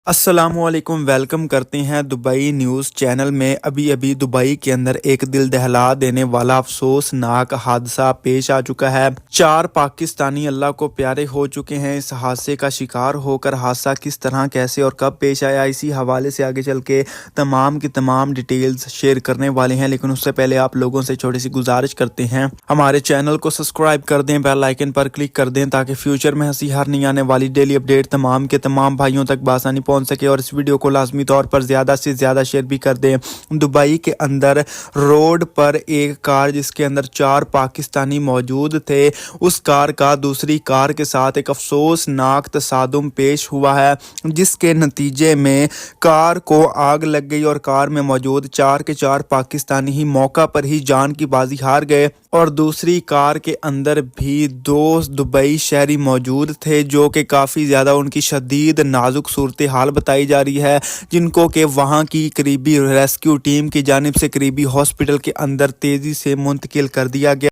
السلام علیکم، ویلکم کرتے ہیں دبئی نیوز چینل میں۔ ابھی دبئی کے اندر ایک دل دہلا دینے والا افسوسناک حادثہ پیش آ چکا ہے۔ 4 پاکستانی اللہ کو پیارے ہو چکے ہیں اس حادثے کا شکار ہو کر۔ حادثہ کس طرح، کیسے اور کب پیش آیا، اسی حوالے سے آگے چل کے تمام کی تمام ڈیٹیلز شیئر کرنے والے ہیں، لیکن اس سے پہلے آپ لوگوں سے چھوٹی سی گزارش کرتے ہیں ہمارے چینل کو سبسکرائب کر دیں، بیل آئیکن پر کلک کر دیں تاکہ فیوچر میں ہر نہیں آنے والی ڈیلی اپڈیٹ تمام کے تمام بھائیوں تک بآسانی پہنچ سکے، اور اس ویڈیو کو لازمی طور پر زیادہ سے زیادہ شیئر بھی کر دیں۔ دبئی کے اندر روڈ پر ایک کار جس کے اندر 4 پاکستانی موجود تھے، اس کار کا دوسری کار کے ساتھ ایک افسوسناک تصادم پیش ہوا ہے، جس کے نتیجے میں کار کو آگ لگ گئی اور کار میں موجود 4 کے 4 پاکستانی ہی موقع پر ہی جان کی بازی ہار گئے، اور دوسری کار کے اندر بھی 2 دبئی شہری موجود تھے جو کہ کافی زیادہ ان کی شدید نازک صورتحال بتائی جا رہی ہے، جن کو کہ وہاں کی قریبی ریسکیو ٹیم کی جانب سے قریبی ہاسپٹل کے اندر تیزی سے منتقل کر دیا گیا۔